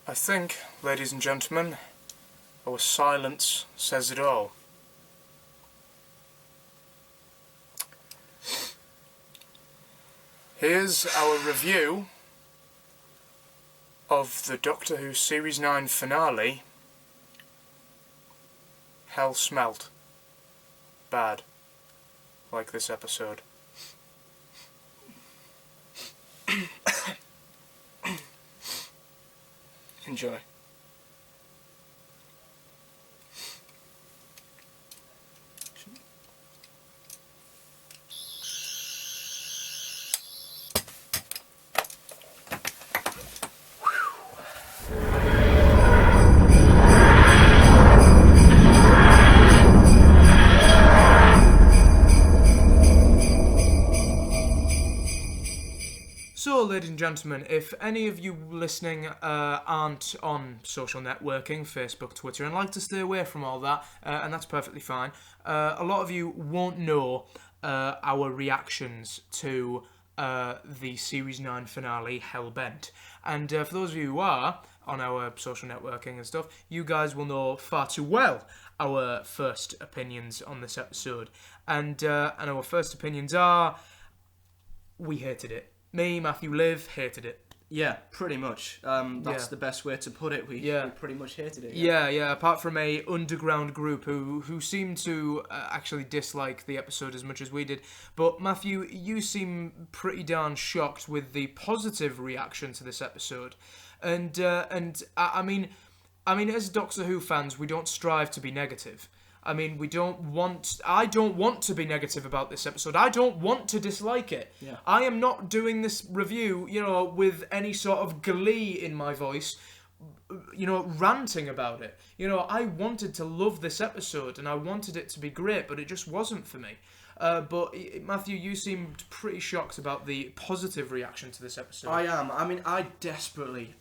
I think, ladies and gentlemen, our silence says it all. Here's our review of the Doctor Who Series 9 finale, Hell Smelt. Bad. Like this episode. Enjoy. So, ladies and gentlemen, if any of you listening aren't on social networking, Facebook, Twitter, and like to stay away from all that, and that's perfectly fine, a lot of you won't know our reactions to the Series 9 finale, Hellbent. And for those of you who are on our social networking and stuff, you guys will know far too well our first opinions on this episode. And our first opinions are, we hated it. Me, Matthew, Liv, hated it. Yeah, pretty much. That's the best way to put it. We pretty much hated it. Yeah. Apart from a underground group who seemed to actually dislike the episode as much as we did. But Matthew, you seem pretty darn shocked with the positive reaction to this episode. And I mean, as Doctor Who fans, we don't strive to be negative. I mean, I don't want to be negative about this episode. I don't want to dislike it. Yeah. I am not doing this review, with any sort of glee in my voice, ranting about it. I wanted to love this episode and I wanted it to be great, but it just wasn't for me. But Matthew, you seemed pretty shocked about the positive reaction to this episode. I am. I mean, I desperately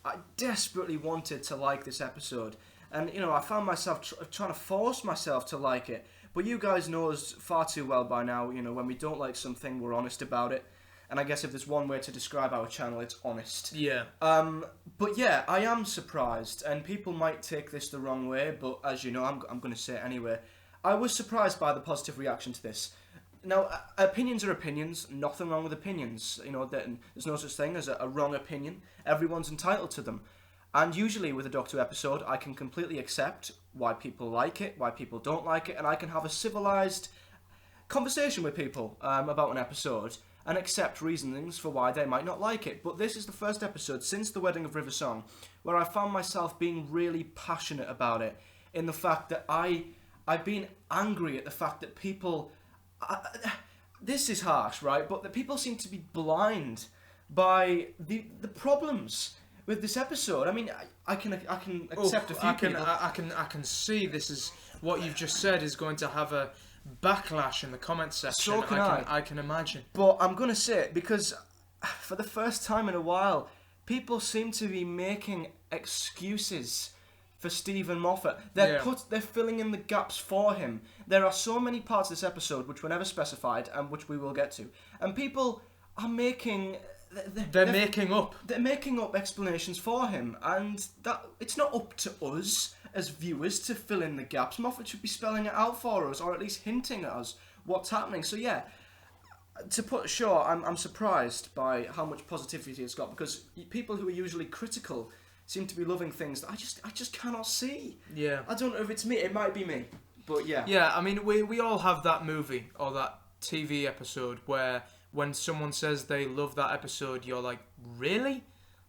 wanted to like this episode. And, I found myself trying to force myself to like it. But you guys know us far too well by now. When we don't like something, we're honest about it. And I guess if there's one way to describe our channel, it's honest. Yeah. But yeah, I am surprised. And people might take this the wrong way. But as you know, I'm going to say it anyway. I was surprised by the positive reaction to this. Now, opinions are opinions. Nothing wrong with opinions. There's no such thing as a wrong opinion. Everyone's entitled to them. And usually with a Doctor Who episode, I can completely accept why people like it, why people don't like it, and I can have a civilised conversation with people about an episode and accept reasonings for why they might not like it. But this is the first episode since The Wedding of River Song where I found myself being really passionate about it, in the fact that I've been angry at the fact that people... this is harsh, right? But that people seem to be blind by the problems with this episode. I mean, I can accept a few people. I can see this is what you've just said is going to have a backlash in the comments section. So can I. I can imagine. But I'm going to say it because for the first time in a while, people seem to be making excuses for Stephen Moffat. They're filling in the gaps for him. There are so many parts of this episode which were never specified and which we will get to. And people are making... They're making up. They're making up explanations for him, and that it's not up to us as viewers to fill in the gaps. Moffat should be spelling it out for us, or at least hinting at us what's happening. So yeah, to put it short, I'm surprised by how much positivity it's got, because people who are usually critical seem to be loving things that I just cannot see. Yeah. I don't know if it's me. It might be me, but yeah. Yeah, I mean, we all have that movie or that TV episode where when someone says they love that episode, you're like, really?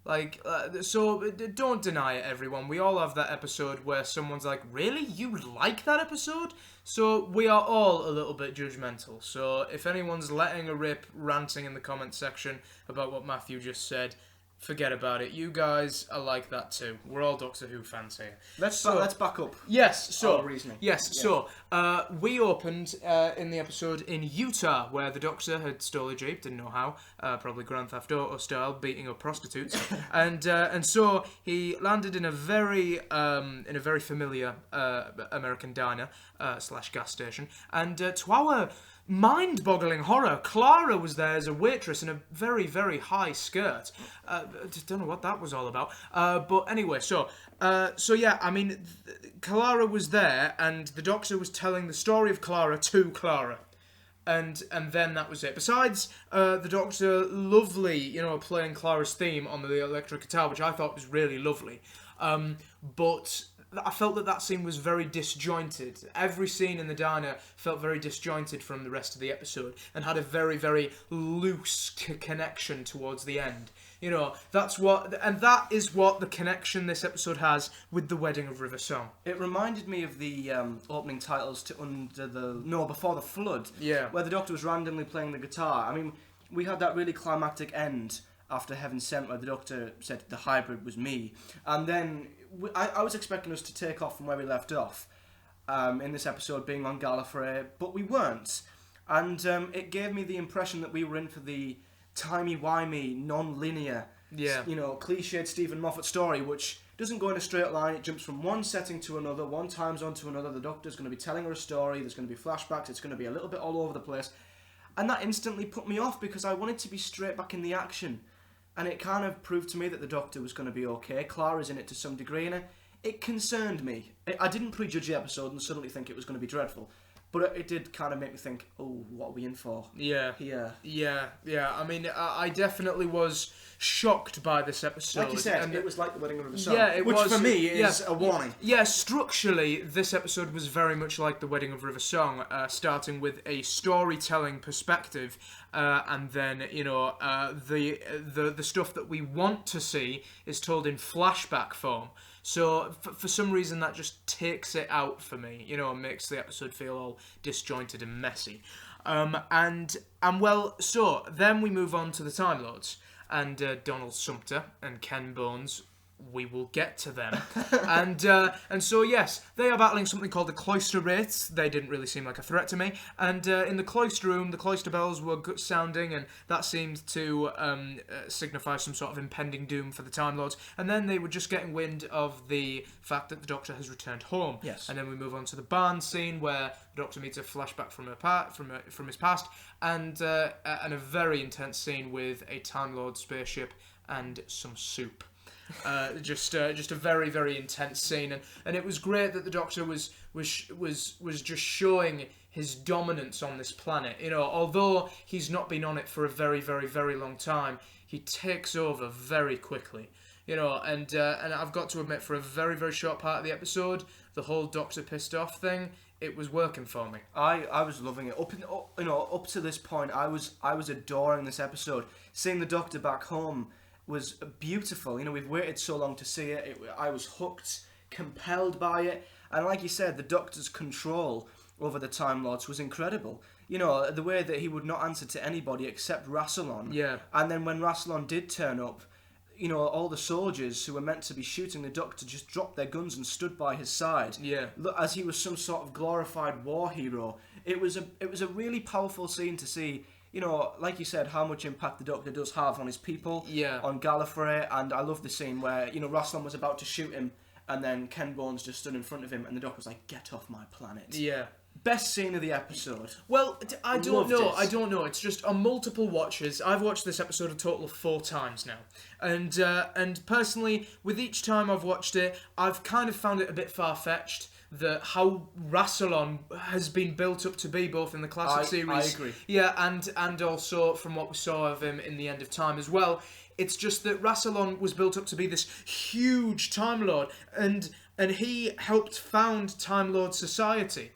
Like, so don't deny it, everyone. We all have that episode where someone's like, really? You like that episode? So we are all a little bit judgmental. So if anyone's letting a rip, ranting in the comments section about what Matthew just said, forget about it. You guys are like that too. We're all Doctor Who fans here. Let's back up. Yes. So our reasoning. Yes. Yeah. So we opened in the episode in Utah, where the Doctor had stole a jeep, didn't know how, probably Grand Theft Auto style, beating up prostitutes, and so he landed in a very familiar American diner / gas station, and to our mind-boggling horror. Clara was there as a waitress in a very, very high skirt. Don't know what that was all about. But anyway, so yeah, I mean, Clara was there, and the Doctor was telling the story of Clara to Clara. And then that was it. Besides, the Doctor, lovely, playing Clara's theme on the electric guitar, which I thought was really lovely. But I felt that scene was very disjointed. Every scene in the diner felt very disjointed from the rest of the episode and had a very, very loose connection towards the end. That is what the connection this episode has with the Wedding of River Song. It reminded me of the opening titles to Before the Flood. Yeah. Where the Doctor was randomly playing the guitar. I mean, we had that really climactic end after Heaven Sent, where the Doctor said the hybrid was me. And then I was expecting us to take off from where we left off in this episode, being on Gallifrey, but we weren't. And it gave me the impression that we were in for the timey-wimey, non-linear, cliched Stephen Moffat story, which doesn't go in a straight line. It jumps from one setting to another, one time zone to another. The Doctor's going to be telling her a story. There's going to be flashbacks. It's going to be a little bit all over the place. And that instantly put me off because I wanted to be straight back in the action. And it kind of proved to me that the Doctor was going to be okay. Clara's in it to some degree, and it concerned me. I didn't prejudge the episode and suddenly think it was going to be dreadful. But it did kind of make me think, oh, what are we in for? Yeah. I mean, I definitely was shocked by this episode. Like you said, it was like the Wedding of River Song. Yeah, which for me is a warning. Yeah, structurally, this episode was very much like the Wedding of River Song, starting with a storytelling perspective, and then the stuff that we want to see is told in flashback form. So, for some reason, that just takes it out for me, and makes the episode feel all disjointed and messy. So then we move on to the Time Lords, and Donald Sumpter and Ken Bones. We will get to them. and so, yes, they are battling something called the Cloister Wraiths. They didn't really seem like a threat to me. And in the cloister room, the cloister bells were sounding, and that seemed to signify some sort of impending doom for the Time Lords. And then they were just getting wind of the fact that the Doctor has returned home. Yes. And then we move on to the barn scene, where the Doctor meets a flashback from his past, and a very intense scene with a Time Lord spaceship and some soup. Just a very, very intense scene, and it was great that the Doctor was just showing his dominance on this planet. Although he's not been on it for a very, very, very long time, he takes over very quickly. And I've got to admit, for a very, very short part of the episode, the whole Doctor pissed off thing, it was working for me. I was loving it. Up to this point, I was adoring this episode. Seeing the Doctor back home was beautiful. We've waited so long to see it. I was hooked, compelled by it, and like you said, the Doctor's control over the Time Lords was incredible. The way that he would not answer to anybody except Rassilon. Yeah. And then when Rassilon did turn up, all the soldiers who were meant to be shooting the Doctor just dropped their guns and stood by his side. Yeah. As he was some sort of glorified war hero. It was a really powerful scene to see. Like you said, how much impact the Doctor does have on his people, on Gallifrey, and I love the scene where, Rassilon was about to shoot him, and then Ken Bones just stood in front of him, and the Doctor was like, "Get off my planet." Yeah. Best scene of the episode. Well, I don't know. It's just on multiple watches. I've watched this episode a total of 4 times now. And personally, with each time I've watched it, I've kind of found it a bit far-fetched that how Rassilon has been built up to be, both in the classic series. I agree. Yeah, and also from what we saw of him in the End of Time as well. It's just that Rassilon was built up to be this huge Time Lord, and he helped found Time Lord society.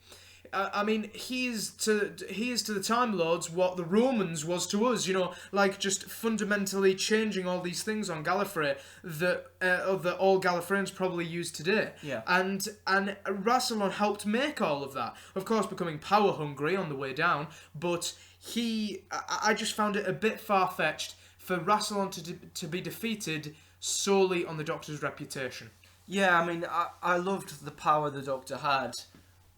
I mean, he is to the Time Lords what the Romans was to us, like just fundamentally changing all these things on Gallifrey that all Gallifreyans probably use today. Yeah. And Rassilon helped make all of that. Of course, becoming power hungry on the way down, but I just found it a bit far-fetched for Rassilon to be defeated solely on the Doctor's reputation. Yeah, I mean, I loved the power the Doctor had.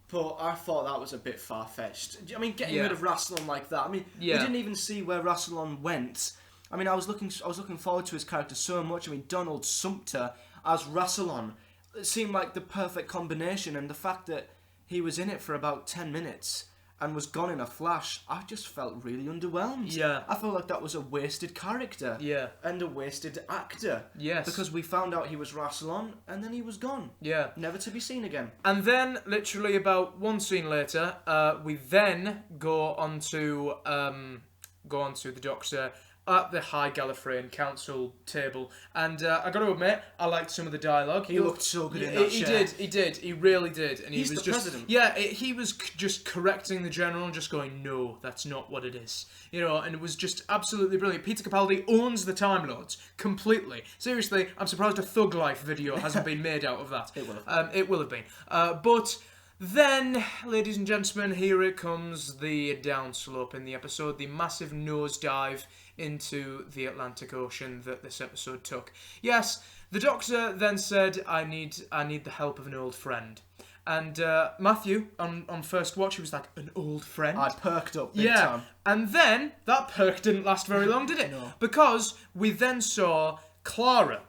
But I thought that was a bit far-fetched. I mean, getting rid of Rassilon like that. I mean, we didn't even see where Rassilon went. I mean, I was looking forward to his character so much. I mean, Donald Sumpter as Rassilon, it seemed like the perfect combination. And the fact that he was in it for about 10 minutes and was gone in a flash, I just felt really underwhelmed. Yeah. I felt like that was a wasted character. Yeah. And a wasted actor. Yes. Because we found out he was Rassilon, and then he was gone. Yeah. Never to be seen again. And then, literally about one scene later, we then go on to the Doctor at the High Gallifreyan Council table, and I got to admit, I liked some of the dialogue. He looked so good in that chair. He did, he really did, and He's he was the just president. yeah, he was just correcting the general and just going, no, that's not what it is, and it was just absolutely brilliant. Peter Capaldi owns the Time Lords completely. Seriously, I'm surprised a Thug Life video hasn't been made out of that. It will have. It will have been, but. Then, ladies and gentlemen, here it comes, the downslope in the episode, the massive nosedive into the Atlantic Ocean that this episode took. Yes, the Doctor then said, I need the help of an old friend. And Matthew, on first watch, he was like, an old friend? I perked up big time. And then, that perk didn't last very long, did it? No. Because we then saw Clara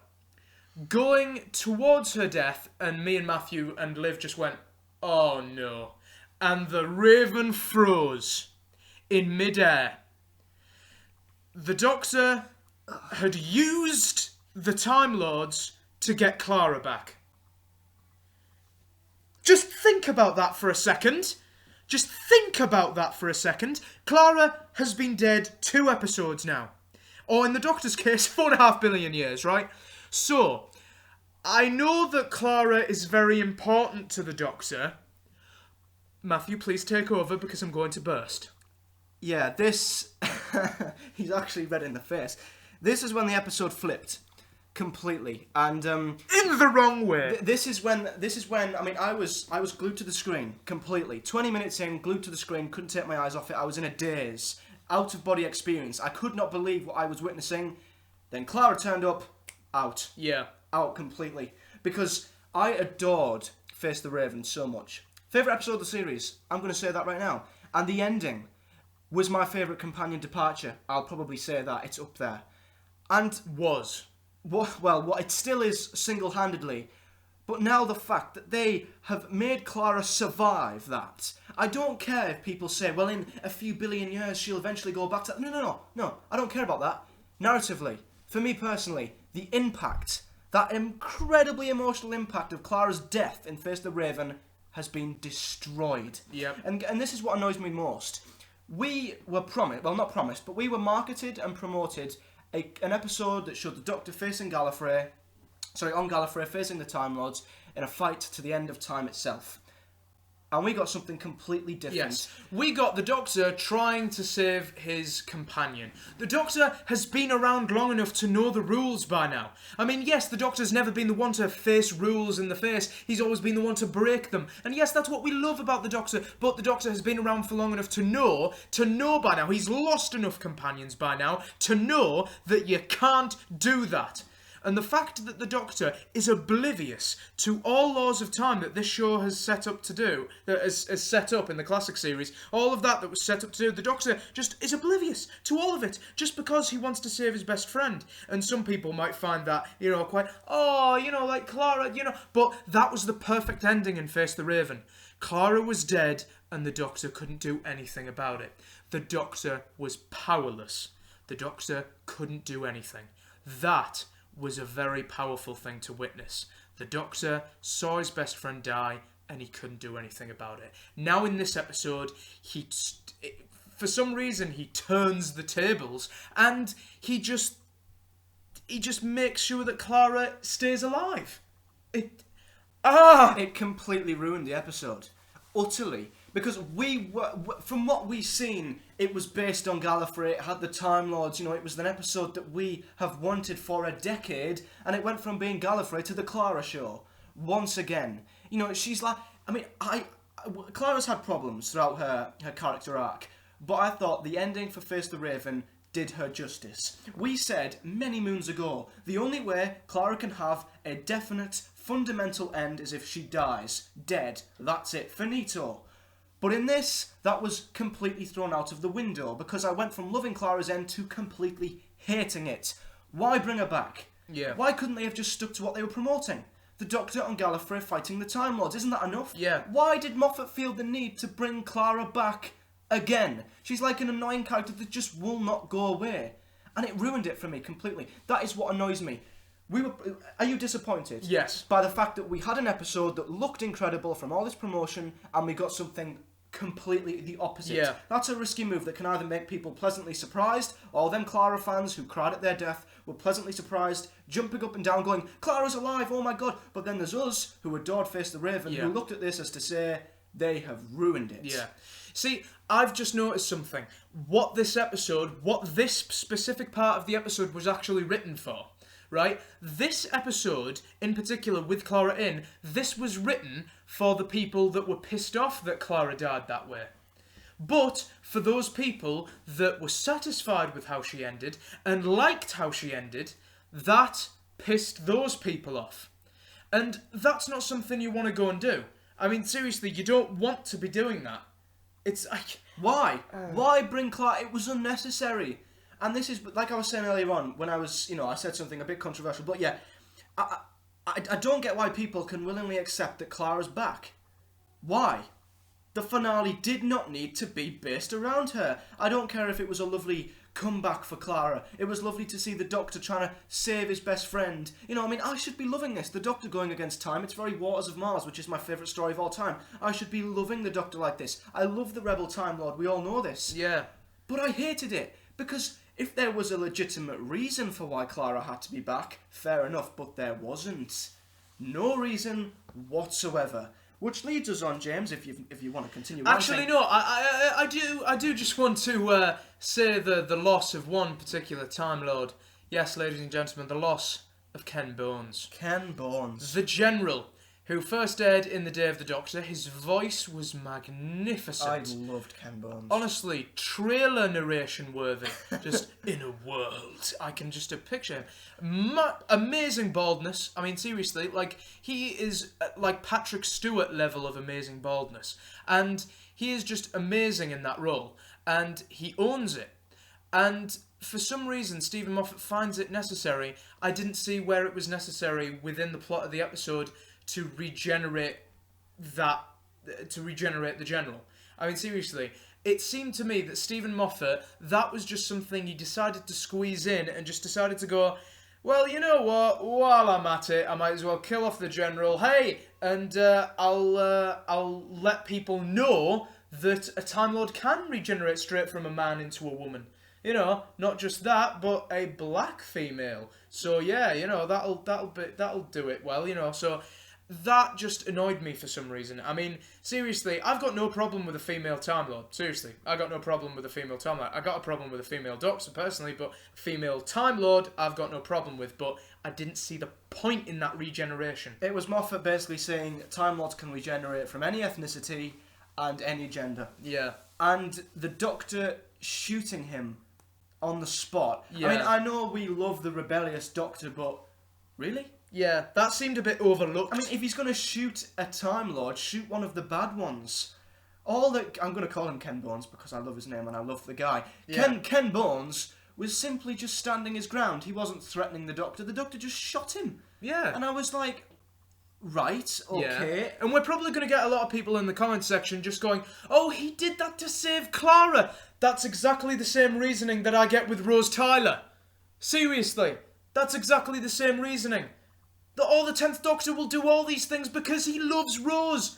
going towards her death, and me and Matthew and Liv just went, oh no. And the Raven froze in midair. The Doctor had used the Time Lords to get Clara back. Just think about that for a second. Just think about that for a second. Clara has been dead 2 episodes now. Or in the Doctor's case, 4.5 billion years, right? So, I know that Clara is very important to the Doctor. Matthew, please take over because I'm going to burst. Yeah, this... He's actually red in the face. This is when the episode flipped. Completely. And, in the wrong way. This is when, I mean, I was glued to the screen. Completely. 20 minutes in, glued to the screen, couldn't take my eyes off it. I was in a daze. Out-of-body experience. I could not believe what I was witnessing. Then Clara turned up. Out. Yeah. Out completely. Because I adored Face the Raven so much. Favourite episode of the series. I'm going to say that right now. And the ending was my favourite companion departure. I'll probably say that. It's up there. And was. What it still is single-handedly. But now the fact that they have made Clara survive that. I don't care if people say, well, in a few billion years she'll eventually go back to... No. I don't care about that. Narratively, for me personally, the impact, that incredibly emotional impact of Clara's death in Face the Raven has been destroyed. Yep. And this is what annoys me most. We were promised, well, not promised, but we were marketed and promoted an episode that showed the Doctor on Gallifrey facing the Time Lords in a fight to the end of time itself. And we got something completely different. Yes, we got the Doctor trying to save his companion. The Doctor has been around long enough to know the rules by now. I mean, yes, the Doctor's never been the one to face rules in the face. He's always been the one to break them. And yes, that's what we love about the Doctor. But the Doctor has been around for long enough to know by now. He's lost enough companions by now to know that you can't do that. And the fact that the Doctor is oblivious to all laws of time that this show has set up to do, that is set up in the classic series, all of that was set up to do, the Doctor just is oblivious to all of it, just because he wants to save his best friend. And some people might find that, quite, like Clara, but that was the perfect ending in Face the Raven. Clara was dead, and the Doctor couldn't do anything about it. The Doctor was powerless. The Doctor couldn't do anything. That was a very powerful thing to witness. The Doctor saw his best friend die, and he couldn't do anything about it. Now in this episode, for some reason, he turns the tables, and he just makes sure that Clara stays alive. It completely ruined the episode. Utterly. Because from what we've seen, it was based on Gallifrey, it had the Time Lords, it was an episode that we have wanted for a decade, and it went from being Gallifrey to the Clara show. Once again. She's like, Clara's had problems throughout her character arc, but I thought the ending for Face the Raven did her justice. We said many moons ago, the only way Clara can have a definite, fundamental end is if she dies. Dead. That's it. Finito. But in this, that was completely thrown out of the window, because I went from loving Clara's end to completely hating it. Why bring her back? Yeah. Why couldn't they have just stuck to what they were promoting? the Doctor on Gallifrey fighting the Time Lords. Isn't that enough? Yeah. Why did Moffat feel the need to bring Clara back again? She's like an annoying character that just will not go away. And it ruined it for me completely. That is what annoys me. Are you disappointed? Yes. By the fact that we had an episode that looked incredible from all this promotion and we got something completely the opposite. Yeah. That's a risky move that can either make people pleasantly surprised, or them Clara fans who cried at their death were pleasantly surprised, jumping up and down going, Clara's alive, oh my god. But then there's us who adored Face the Raven who looked at this as to say they have ruined it. Yeah. See, I've just noticed something. What this specific part of the episode was actually written for, right? This episode, in particular, with Clara in, this was written for the people that were pissed off that Clara died that way. But for those people that were satisfied with how she ended and liked how she ended, that pissed those people off. And that's not something you want to go and do. I mean, seriously, you don't want to be doing that. It's like... Why? Why bring Clara? It was unnecessary. And this is, like I was saying earlier on, when I was, I said something a bit controversial, but yeah, I don't get why people can willingly accept that Clara's back. Why? The finale did not need to be based around her. I don't care if it was a lovely comeback for Clara. It was lovely to see the Doctor trying to save his best friend. I should be loving this. The Doctor going against time. It's very Waters of Mars, which is my favourite story of all time. I should be loving the Doctor like this. I love the Rebel Time Lord. We all know this. Yeah. But I hated it. Because if there was a legitimate reason for why Clara had to be back, fair enough. But there wasn't. No reason whatsoever. Which leads us on, James, if you want to continue. Actually, no, I do just want to say the loss of one particular Time Lord. Yes, ladies and gentlemen, the loss of Ken Bones. Ken Bones. The General, who first aired in The Day of the Doctor. His voice was magnificent. I loved Ken Bones. Honestly, trailer narration worthy. Just in a world. I can just picture him. Amazing baldness. I mean, seriously, like, he is like Patrick Stewart level of amazing baldness. And he is just amazing in that role. And he owns it. And for some reason, Stephen Moffat finds it necessary. I didn't see where it was necessary within the plot of the episode to regenerate the General. I mean, seriously, it seemed to me that Stephen Moffat, that was just something he decided to squeeze in and just decided to go, well, you know what, while I'm at it, I might as well kill off the General, hey, and I'll let people know that a Time Lord can regenerate straight from a man into a woman. Not just that, but a black female. So yeah, that'll do it well, so... That just annoyed me for some reason. I mean, seriously, I've got no problem with a female Time Lord. Seriously, I got no problem with a female Time Lord. I got a problem with a female Doctor, personally, but a female Time Lord, I've got no problem with. But I didn't see the point in that regeneration. It was Moffat basically saying Time Lords can regenerate from any ethnicity and any gender. Yeah. And the Doctor shooting him on the spot. Yeah. I mean, I know we love the rebellious Doctor, but really? Yeah, that seemed a bit overlooked. I mean, if he's going to shoot a Time Lord, shoot one of the bad ones. I'm going to call him Ken Bones because I love his name and I love the guy. Yeah. Ken Bones was simply just standing his ground. He wasn't threatening the Doctor. The Doctor just shot him. Yeah. And I was like, right, okay. Yeah. And we're probably going to get a lot of people in the comments section just going, oh, he did that to save Clara. That's exactly the same reasoning that I get with Rose Tyler. Seriously, that's exactly the same reasoning. That the 10th Doctor will do all these things because he loves Rose.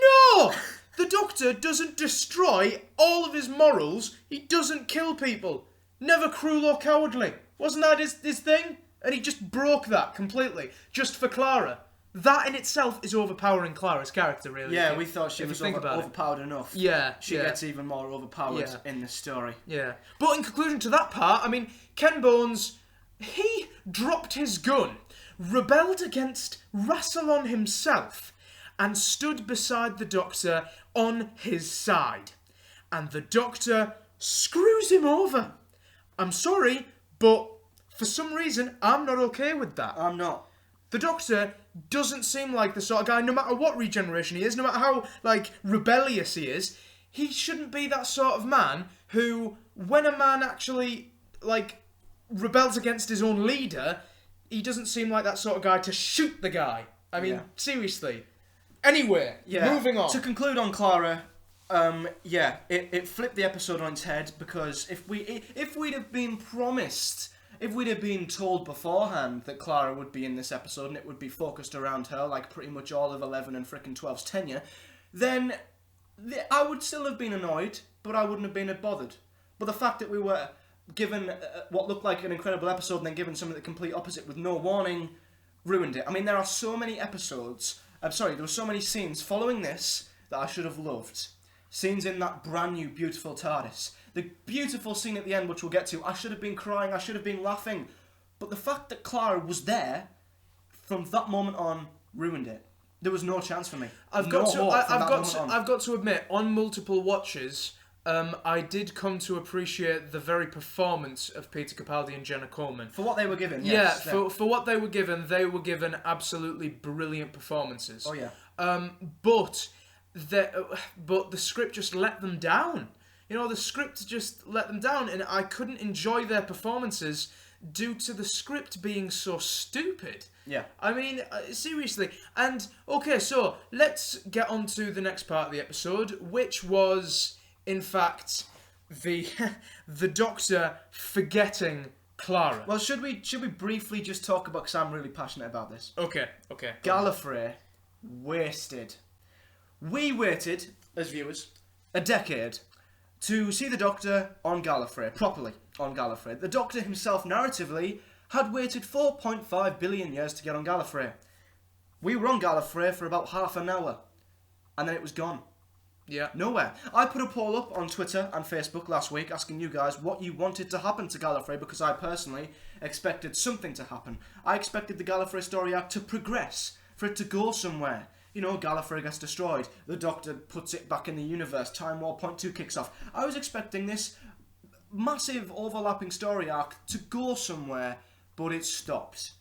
No! The Doctor doesn't destroy all of his morals. He doesn't kill people. Never cruel or cowardly. Wasn't that his thing? And he just broke that completely, just for Clara. That in itself is overpowering Clara's character, really. Yeah, we thought she was overpowered enough. Yeah. She gets even more overpowered in this story. Yeah. But in conclusion to that part, I mean, Ken Bones, he dropped his gun, rebelled against Rassilon himself, and stood beside the Doctor on his side. And the Doctor screws him over. I'm sorry, but for some reason, I'm not okay with that. I'm not. The Doctor doesn't seem like the sort of guy, no matter what regeneration he is, no matter how, rebellious he is, he shouldn't be that sort of man who, when a man actually, rebels against his own leader, he doesn't seem like that sort of guy to shoot the guy. I mean, Yeah. seriously. Anyway, moving on. To conclude on Clara, it flipped the episode on its head, because if we'd have been promised, if we'd have been told beforehand that Clara would be in this episode and it would be focused around her, like pretty much all of 11 and frickin' 12's tenure, then I would still have been annoyed, but I wouldn't have been bothered. But the fact that we were given what looked like an incredible episode and then given something the complete opposite with no warning ruined it. I mean, there are so many episodes, there were so many scenes following this that I should have loved. Scenes in that brand new beautiful TARDIS. The beautiful scene at the end, which we'll get to, I should have been crying, I should have been laughing. But the fact that Clara was there from that moment on ruined it. There was no chance for me. I've got to admit, on multiple watches, I did come to appreciate the very performance of Peter Capaldi and Jenna Coleman. For what they were given, yes. Yeah, for what they were given absolutely brilliant performances. Oh, yeah. But the script just let them down. You know, the script just let them down, and I couldn't enjoy their performances due to the script being so stupid. Yeah. I mean, seriously. And, okay, so let's get on to the next part of the episode, which was, in fact, the Doctor forgetting Clara. Well, should we briefly just talk about, because I'm really passionate about this. Okay. Gallifrey wasted. We waited, as viewers, a decade to see the Doctor on Gallifrey, properly on Gallifrey. The Doctor himself, narratively, had waited 4.5 billion years to get on Gallifrey. We were on Gallifrey for about half an hour, and then it was gone. Yeah. Nowhere. I put a poll up on Twitter and Facebook last week asking you guys what you wanted to happen to Gallifrey, because I personally expected something to happen. I expected the Gallifrey story arc to progress, for it to go somewhere. You know, Gallifrey gets destroyed, the Doctor puts it back in the universe, Time War Point 2 kicks off. I was expecting this massive overlapping story arc to go somewhere, but it stopped.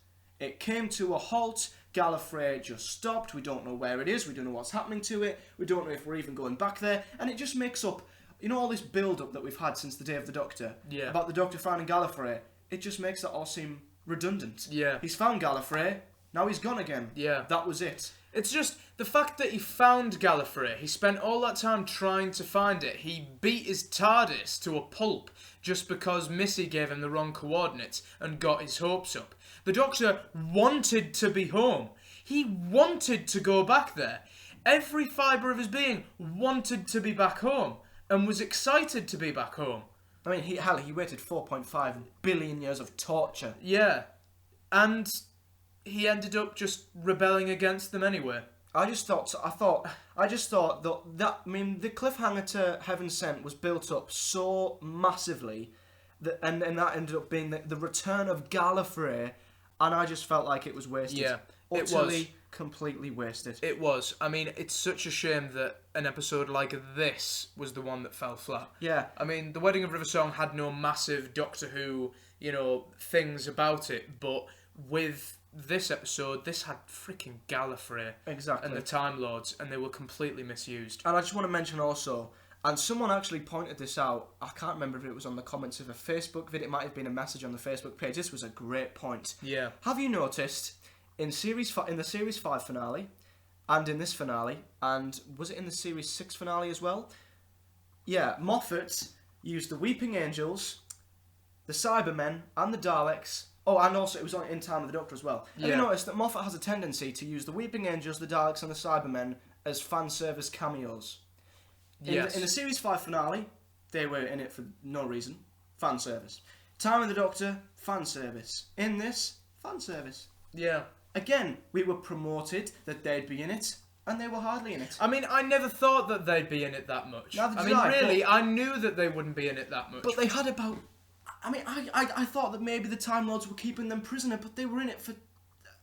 It came to a halt. Gallifrey just stopped. We don't know where it is. We don't know what's happening to it. We don't know if we're even going back there. And it just makes up, you know, all this build-up that we've had since the Day of the Doctor. Yeah. About the Doctor finding Gallifrey. It just makes that all seem redundant. Yeah. He's found Gallifrey. Now he's gone again. Yeah. That was it. It's just the fact that he found Gallifrey. He spent all that time trying to find it. He beat his TARDIS to a pulp just because Missy gave him the wrong coordinates and got his hopes up. The Doctor wanted to be home. He wanted to go back there. Every fibre of his being wanted to be back home and was excited to be back home. I mean, he waited 4.5 billion years of torture. Yeah. And he ended up just rebelling against them anyway. I just thought that I mean, the cliffhanger to Heaven Sent was built up so massively that, and that ended up being the return of Gallifrey, and I just felt like it was wasted. Yeah, utterly, it was completely wasted. It was. I mean, it's such a shame that an episode like this was the one that fell flat. Yeah. I mean, The Wedding of River Song had no massive Doctor Who, you know, things about it, but with this episode, this had freaking Gallifrey. Exactly. And the Time Lords, and they were completely misused. And I just want to mention also, and someone actually pointed this out, I can't remember if it was on the comments of a Facebook video, it might have been a message on the Facebook page, this was a great point. Yeah. Have you noticed, in the Series 5 finale, and in this finale, and was it in the Series 6 finale as well? Yeah, Moffat used the Weeping Angels, the Cybermen, and the Daleks. Oh, and also it was in Time of the Doctor as well. Have you noticed that Moffat has a tendency to use the Weeping Angels, the Daleks, and the Cybermen as fan service cameos? In the Series 5 finale, they were in it for no reason. Fan service. Time of the Doctor, fan service. In this, fan service. Yeah. Again, we were promoted that they'd be in it, and they were hardly in it. I mean, I never thought that they'd be in it that much. I knew that they wouldn't be in it that much. But they had about... I mean, I thought that maybe the Time Lords were keeping them prisoner, but they were in it for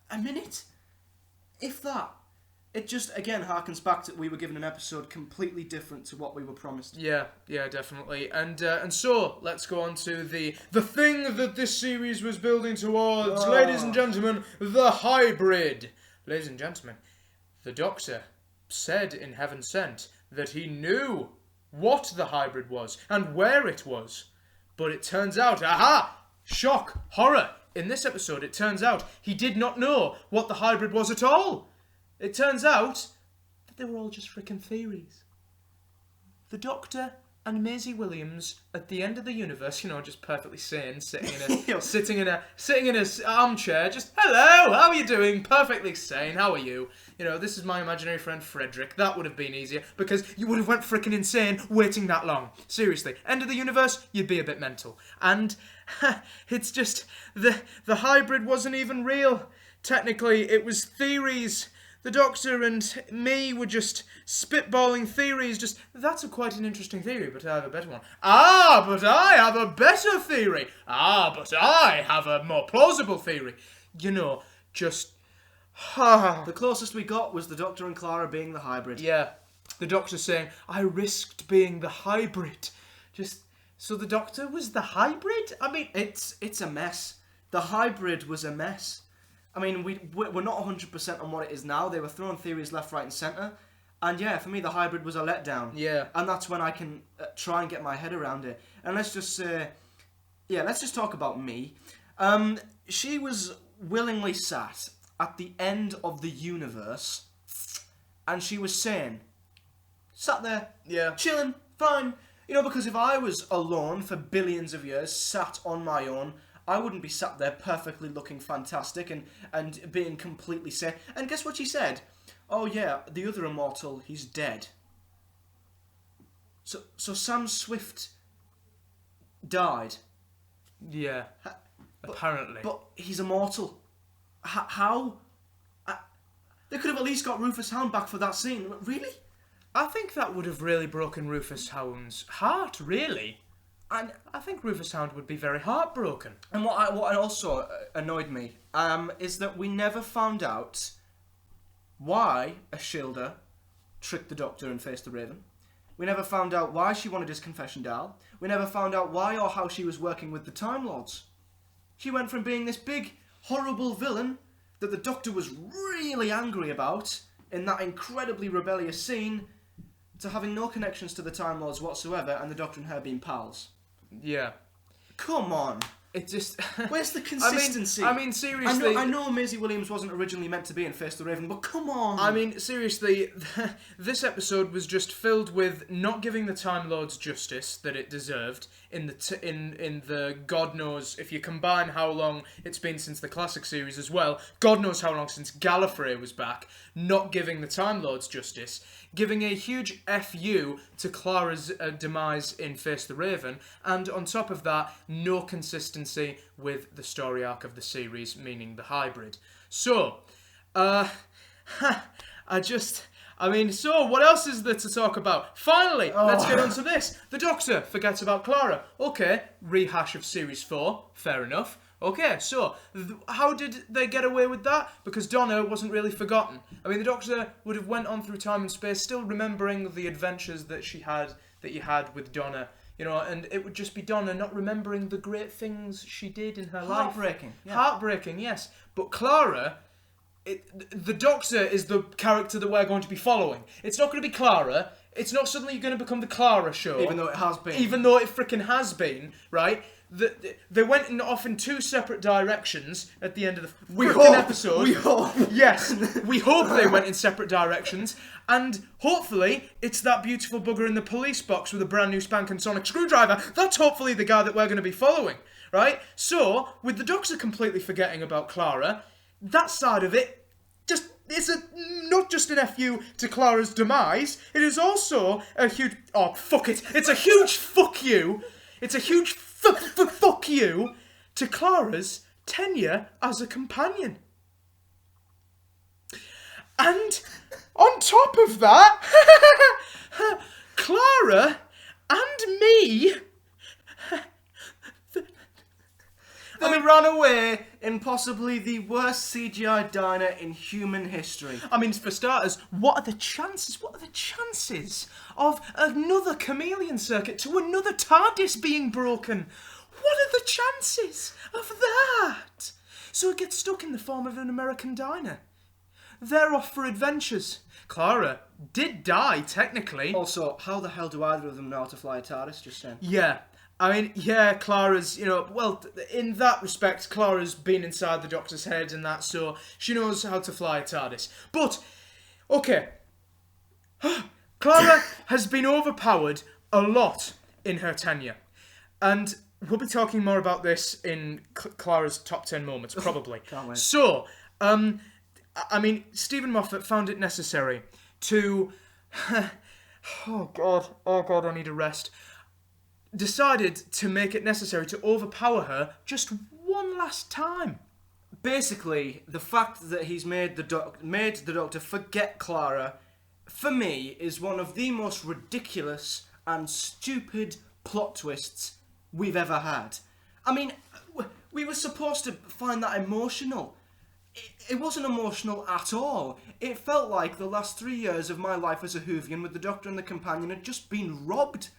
a minute. If that. It just, again, harkens back to we were given an episode completely different to what we were promised. Yeah, definitely. And so, let's go on to the thing that this series was building towards. Ladies and gentlemen, the hybrid. Ladies and gentlemen, the Doctor said in Heaven Sent that he knew what the hybrid was and where it was. But it turns out, shock, horror. In this episode, it turns out he did not know what the hybrid was at all. It turns out that they were all just freaking theories. The Doctor and Maisie Williams at the end of the universe, just perfectly sane, sitting in a armchair, just, hello, how are you doing? Perfectly sane, how are you? This is my imaginary friend Frederick. That would have been easier, because you would have went freaking insane waiting that long. Seriously, end of the universe, you'd be a bit mental. And it's just, the hybrid wasn't even real. Technically, it was theories. The Doctor and me were just spitballing theories, that's quite an interesting theory, but I have a better one. Ah, but I have a better theory. Ah, but I have a more plausible theory. The closest we got was the Doctor and Clara being the hybrid. Yeah, the Doctor saying, I risked being the hybrid. So the Doctor was the hybrid? I mean, it's a mess. The hybrid was a mess. I mean, we're not 100% on what it is now. They were throwing theories left, right and centre. And yeah, for me, the hybrid was a letdown. Yeah. And that's when I can try and get my head around it. And let's just talk about me. She was willingly sat at the end of the universe, and she was saying, sat there, chilling, fine. Because if I was alone for billions of years, sat on my own, I wouldn't be sat there perfectly looking fantastic and being completely sane. And guess what she said? Oh yeah, the other immortal, he's dead. So Sam Swift died. Yeah, apparently. But he's immortal. How? They could have at least got Rufus Hound back for that scene. Really? I think that would have really broken Rufus Hound's heart, really. And I think Rufus Hound would be very heartbroken. And what also annoyed me is that we never found out why Ashilda tricked the Doctor and faced the Raven. We never found out why she wanted his confession dial. We never found out why or how she was working with the Time Lords. She went from being this big, horrible villain that the Doctor was really angry about in that incredibly rebellious scene to having no connections to the Time Lords whatsoever and the Doctor and her being pals. Yeah. Come on. It just... Where's the consistency? I mean, seriously... I know Maisie Williams wasn't originally meant to be in Face the Raven, but come on! I mean, seriously, this episode was just filled with not giving the Time Lords justice that it deserved in the God knows, if you combine how long it's been since the classic series as well, God knows how long since Gallifrey was back, not giving the Time Lords justice, giving a huge FU to Clara's demise in Face the Raven, and on top of that, no consistency with the story arc of the series, meaning the hybrid. So, so what else is there to talk about? Finally, let's get on to this. The Doctor forgets about Clara. Okay, rehash of Series 4, fair enough. Okay, so, how did they get away with that? Because Donna wasn't really forgotten. I mean, the Doctor would have went on through time and space, still remembering the adventures that you had with Donna. And it would just be Donna not remembering the great things she did in her life. Heartbreaking. Yeah. Heartbreaking, yes. But Clara, the Doctor is the character that we're going to be following. It's not going to be Clara. It's not suddenly going to become the Clara show. Even though it has been. Even though it freaking has been, right? They went off in two separate directions at the end of the episode. We hope. Yes, we hope they went in separate directions. And hopefully, it's that beautiful bugger in the police box with a brand new spanking sonic screwdriver. That's hopefully the guy that we're going to be following, right? So, with the Doctor completely forgetting about Clara, that side of it is not just an FU to Clara's demise, it is also a huge... Oh, fuck it. It's a huge fuck you. It's a huge fuck you to Clara's tenure as a companion. And on top of that, Clara and me... They ran away in possibly the worst CGI diner in human history. I mean, for starters, what are the chances? What are the chances of another chameleon circuit to another TARDIS being broken? What are the chances of that? So it gets stuck in the form of an American diner. They're off for adventures. Clara did die, technically. Also, how the hell do either of them know how to fly a TARDIS, just saying? Yeah. I mean, yeah, Clara's, in that respect, Clara's been inside the Doctor's head and that, so she knows how to fly a TARDIS. But Okay. Clara has been overpowered a lot in her tenure. And we'll be talking more about this in Clara's top 10 moments, probably. Can't wait. So, I mean, Stephen Moffat found it necessary to... oh God, I need a rest. Decided to make it necessary to overpower her just one last time. Basically, the fact that he's made the Doctor forget Clara, for me, is one of the most ridiculous and stupid plot twists we've ever had. I mean, we were supposed to find that emotional. It wasn't emotional at all. It felt like the last 3 years of my life as a Whovian with the Doctor and the Companion had just been robbed.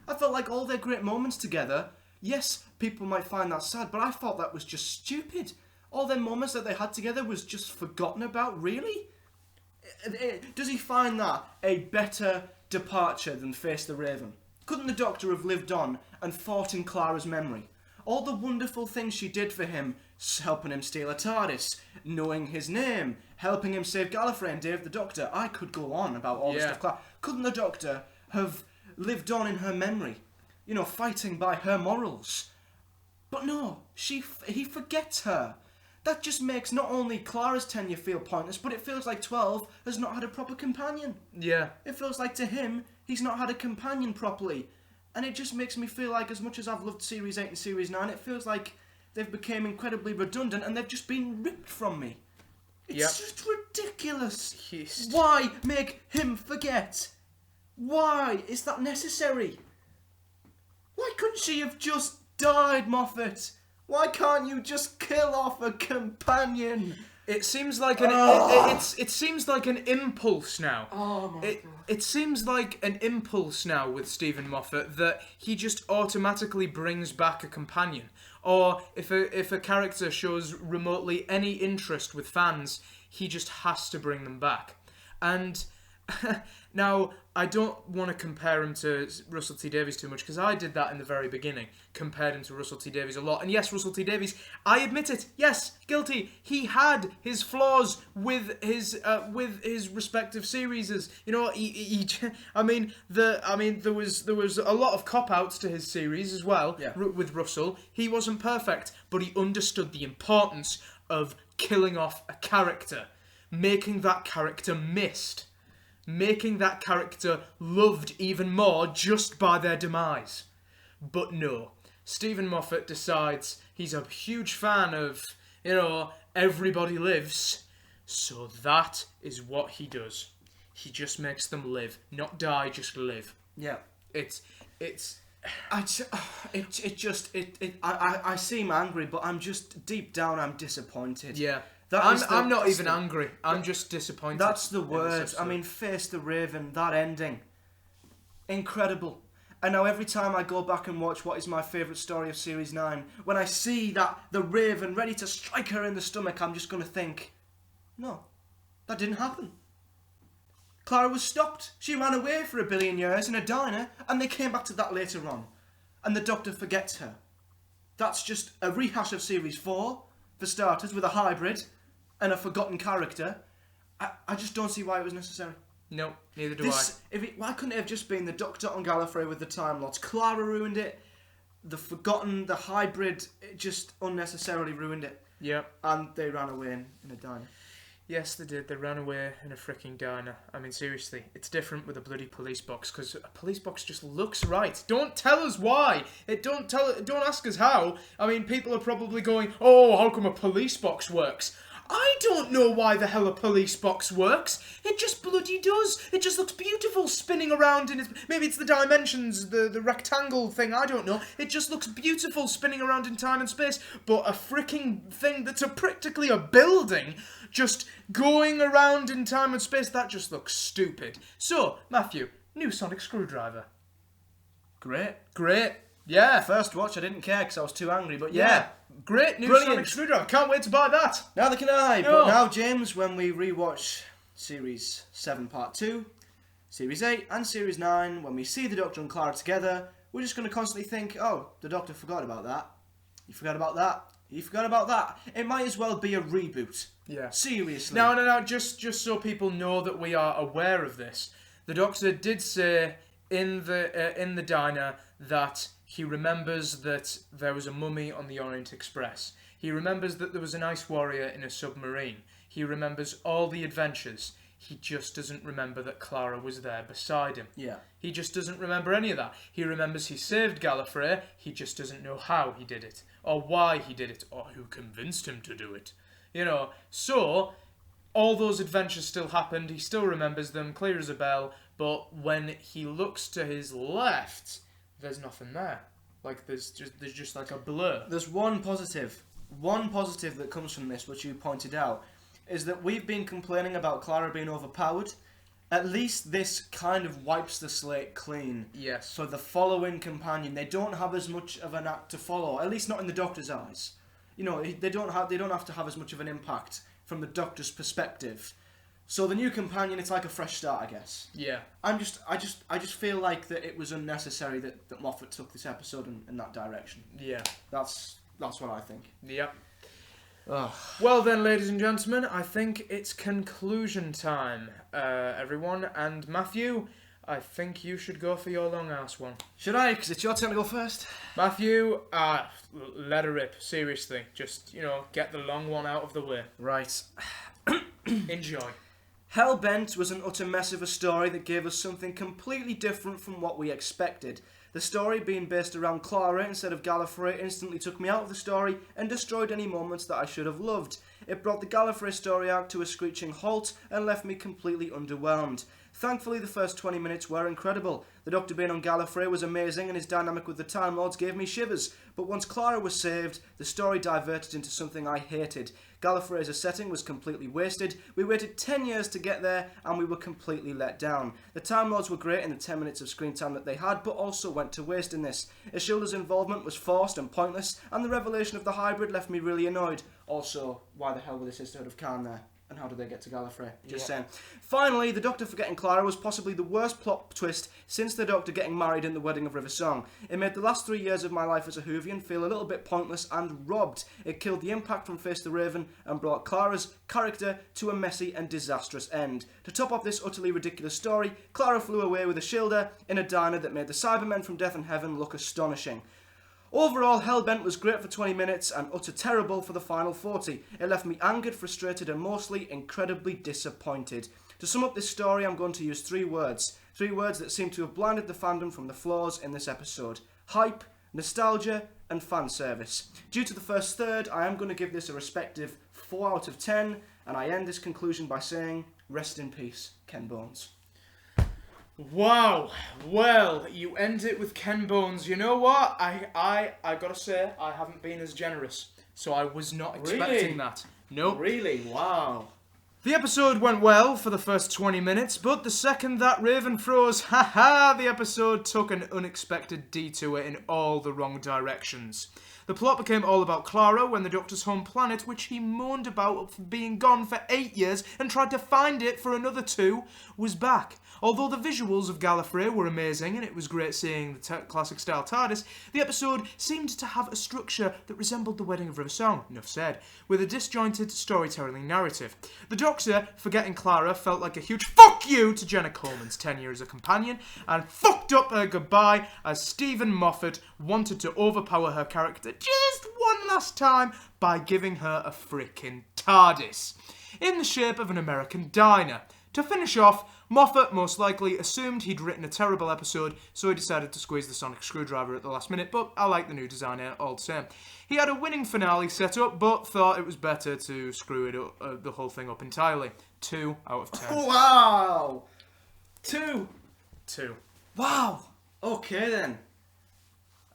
I felt like all their great moments together, yes, people might find that sad, but I thought that was just stupid. All their moments that they had together was just forgotten about, really? Does he find that a better departure than Face the Raven? Couldn't the Doctor have lived on and fought in Clara's memory? All the wonderful things she did for him, helping him steal a TARDIS, knowing his name, helping him save Gallifrey and Dave the Doctor. I could go on about all the stuff. Couldn't the Doctor have lived on in her memory? You know, fighting by her morals. But no, he forgets her. That just makes not only Clara's tenure feel pointless, but it feels like 12 has not had a proper companion. Yeah. It feels like to him, he's not had a companion properly. And it just makes me feel like, as much as I've loved Series 8 and Series 9, it feels like they've become incredibly redundant and they've just been ripped from me. It's just ridiculous. Why make him forget? Why is that necessary? Why couldn't she have just died, Moffat? Why can't you just kill off a companion? It seems like an it seems like an impulse now. Oh my God. It seems like an impulse now with Stephen Moffat that he just automatically brings back a companion. Or if a character shows remotely any interest with fans, he just has to bring them back. And now, I don't want to compare him to Russell T Davies too much, because I did that in the very beginning, compared him to Russell T Davies a lot. And yes, Russell T Davies, I admit it, yes, guilty. He had his flaws with his respective series. You know, there was a lot of cop outs to his series as well. Yeah. With Russell, he wasn't perfect, but he understood the importance of killing off a character, making that character missed. Making that character loved even more just by their demise. But no, Stephen Moffat decides he's a huge fan of, Everybody Lives, so that is what he does. He just makes them live, not die, just live. Yeah. I seem angry, but I'm just, deep down, I'm disappointed. Yeah. I'm not even angry. I'm just disappointed. That's the word. I mean, Face the Raven, that ending. Incredible. And now every time I go back and watch what is my favourite story of Series 9, when I see that the Raven ready to strike her in the stomach, I'm just going to think, no, that didn't happen. Clara was stopped. She ran away for 1 billion years in a diner, and they came back to that later on. And the Doctor forgets her. That's just a rehash of Series 4, for starters, with a hybrid and a forgotten character. I just don't see why it was necessary. No, neither do I. Why couldn't it have just been the Doctor on Gallifrey with the Time Lords? Clara ruined it. The forgotten, the hybrid, it just unnecessarily ruined it. Yeah. And they ran away in a diner. Yes, they did. They ran away in a freaking diner. I mean, seriously, it's different with a bloody police box, because a police box just looks right. Don't tell us why. Don't ask us how. I mean, people are probably going, oh, how come a police box works? I don't know why the hell a police box works. It just bloody does. It just looks beautiful spinning around in its... Maybe it's the dimensions, the rectangle thing, I don't know. It just looks beautiful spinning around in time and space. But a freaking thing that's practically a building just going around in time and space, that just looks stupid. So, Matthew, new sonic screwdriver. Great. Yeah. First watch, I didn't care because I was too angry, but yeah. Great new sonic screwdriver. Can't wait to buy that. Neither can I. No. But now, James, when we rewatch Series 7 Part 2, Series 8 and Series 9, when we see the Doctor and Clara together, we're just going to constantly think, oh, the Doctor forgot about that. He forgot about that. He forgot about that. It might as well be a reboot. Yeah. Seriously. No. Just so people know that we are aware of this. The Doctor did say in the diner that he remembers that there was a mummy on the Orient Express. He remembers that there was an ice warrior in a submarine. He remembers all the adventures. He just doesn't remember that Clara was there beside him. Yeah. He just doesn't remember any of that. He remembers he saved Gallifrey. He just doesn't know how he did it, or why he did it, or who convinced him to do it. So all those adventures still happened. He still remembers them, clear as a bell. But when he looks to his left, there's nothing there. Like there's just like a blur. There's one positive that comes from this, which you pointed out, is that we've been complaining about Clara being overpowered. At least this kind of wipes the slate clean. Yes. For the following companion, they don't have as much of an act to follow. At least not in the Doctor's eyes. They don't have to have as much of an impact from the Doctor's perspective. So the new companion, it's like a fresh start, I guess. Yeah. I just feel like that it was unnecessary that Moffat took this episode in that direction. Yeah. That's what I think. Yep. Ugh. Well then, ladies and gentlemen, I think it's conclusion time, everyone. And Matthew, I think you should go for your long-ass one. Should I? Because it's your turn to go first. Matthew, let her rip. Seriously. Just, get the long one out of the way. Right. Enjoy. Hellbent was an utter mess of a story that gave us something completely different from what we expected. The story, being based around Clara instead of Gallifrey, instantly took me out of the story and destroyed any moments that I should have loved. It brought the Gallifrey story arc to a screeching halt and left me completely underwhelmed. Thankfully, the first 20 minutes were incredible. The Doctor being on Gallifrey was amazing and his dynamic with the Time Lords gave me shivers. But once Clara was saved, the story diverted into something I hated. Gallifrey as a setting was completely wasted. We waited 10 years to get there and we were completely let down. The Time Lords were great in the 10 minutes of screen time that they had, but also went to waste in this. Ishilda's involvement was forced and pointless, and the revelation of the hybrid left me really annoyed. Also, why the hell were the Sisterhood of Khan there? And how did they get to Gallifrey? Just saying. Finally, the Doctor forgetting Clara was possibly the worst plot twist since the Doctor getting married in The Wedding of River Song. It made the last 3 years of my life as a Whovian feel a little bit pointless and robbed. It killed the impact from Face the Raven and brought Clara's character to a messy and disastrous end. To top off this utterly ridiculous story, Clara flew away with Ishilda in a diner that made the Cybermen from Death and Heaven look astonishing. Overall, Hellbent was great for 20 minutes and utter terrible for the final 40. It left me angered, frustrated and mostly incredibly disappointed. To sum up this story, I'm going to use 3 words. 3 words that seem to have blinded the fandom from the flaws in this episode. Hype, nostalgia and fan service. Due to the first third, I am going to give this a respective 4 out of 10, and I end this conclusion by saying, rest in peace, Ken Bones. Wow. Well, you end it with Ken Bones. You know what? I gotta say, I haven't been as generous. So I was not expecting that. Nope. Really? Wow. The episode went well for the first 20 minutes, but the second that Raven froze, the episode took an unexpected detour in all the wrong directions. The plot became all about Clara when the Doctor's home planet, which he moaned about being gone for 8 years and tried to find it for another 2, was back. Although the visuals of Gallifrey were amazing and it was great seeing the classic style TARDIS, the episode seemed to have a structure that resembled The Wedding of River Song, enough said, with a disjointed storytelling narrative. The Doctor, forgetting Clara, felt like a huge fuck you to Jenna Coleman's tenure as a companion and fucked up her goodbye as Stephen Moffat wanted to overpower her character just one last time by giving her a frickin' TARDIS in the shape of an American diner. To finish off, Moffat most likely assumed he'd written a terrible episode, so he decided to squeeze the sonic screwdriver at the last minute, but I like the new design all the same. He had a winning finale set up, but thought it was better to screw it up, the whole thing up entirely. 2 out of 10. Wow! 2. Wow! Okay then.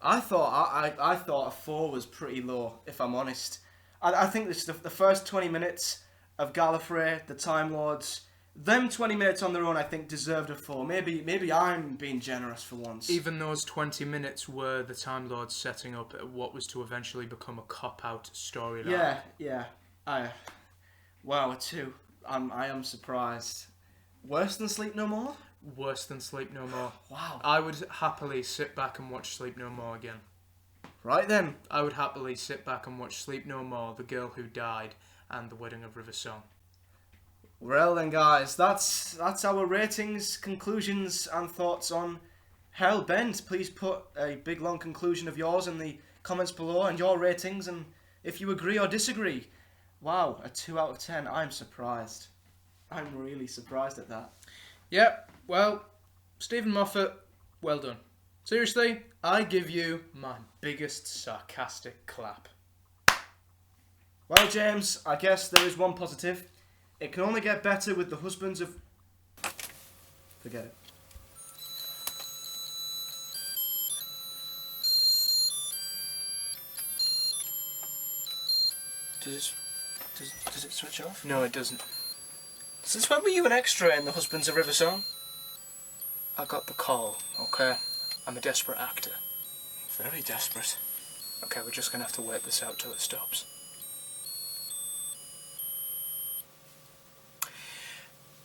I thought a 4 was pretty low, if I'm honest. I think this the first 20 minutes of Gallifrey, the Time Lords, them 20 minutes on their own, I think, deserved a 4. Maybe I'm being generous for once. Even those 20 minutes were the Time Lords setting up what was to eventually become a cop-out storyline. Yeah. Wow, a 2. I am surprised. Worse than Sleep No More? Worse than Sleep No More. Wow. I would happily sit back and watch Sleep No More again. Right then. I would happily sit back and watch Sleep No More, The Girl Who Died, and The Wedding of River Song. Well then, guys, that's our ratings, conclusions, and thoughts on Hellbent. Please put a big long conclusion of yours in the comments below and your ratings, and if you agree or disagree. Wow, a 2 out of 10. I'm surprised. I'm really surprised at that. Yep, well, Stephen Moffat, well done. Seriously, I give you my biggest sarcastic clap. Well, James, I guess there is one positive. It can only get better with the husbands of... Forget it. Does it switch off? No, it doesn't. Since when were you an extra in the Husbands of River Song? I got the call, okay? I'm a desperate actor. Very desperate. Okay, we're just gonna have to wait this out till it stops.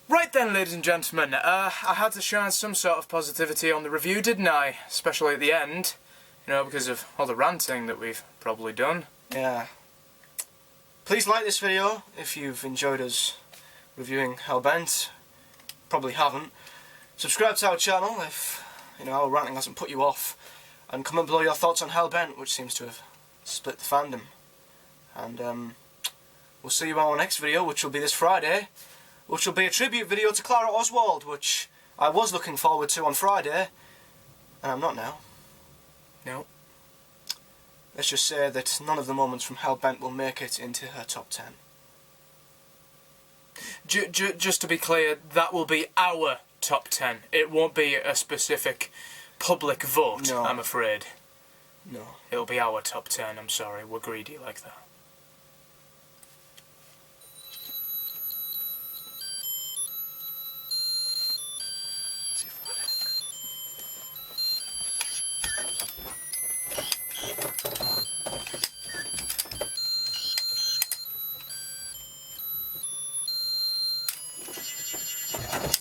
Right then, ladies and gentlemen, I had to shine some sort of positivity on the review, didn't I? Especially at the end, you know, because of all the ranting that we've probably done. Yeah. Please like this video if you've enjoyed us reviewing Hellbent. Probably haven't. Subscribe to our channel if, you know, our ranting hasn't put you off. And comment below your thoughts on Hellbent, which seems to have split the fandom. And we'll see you on our next video, which will be this Friday, which will be a tribute video to Clara Oswald, which I was looking forward to on Friday, and I'm not now. No. Let's just say that none of the moments from Hellbent will make it into her top 10. Just to be clear, that will be our top 10. It won't be a specific public vote, No. I'm afraid. No. It'll be our top 10, I'm sorry. We're greedy like that.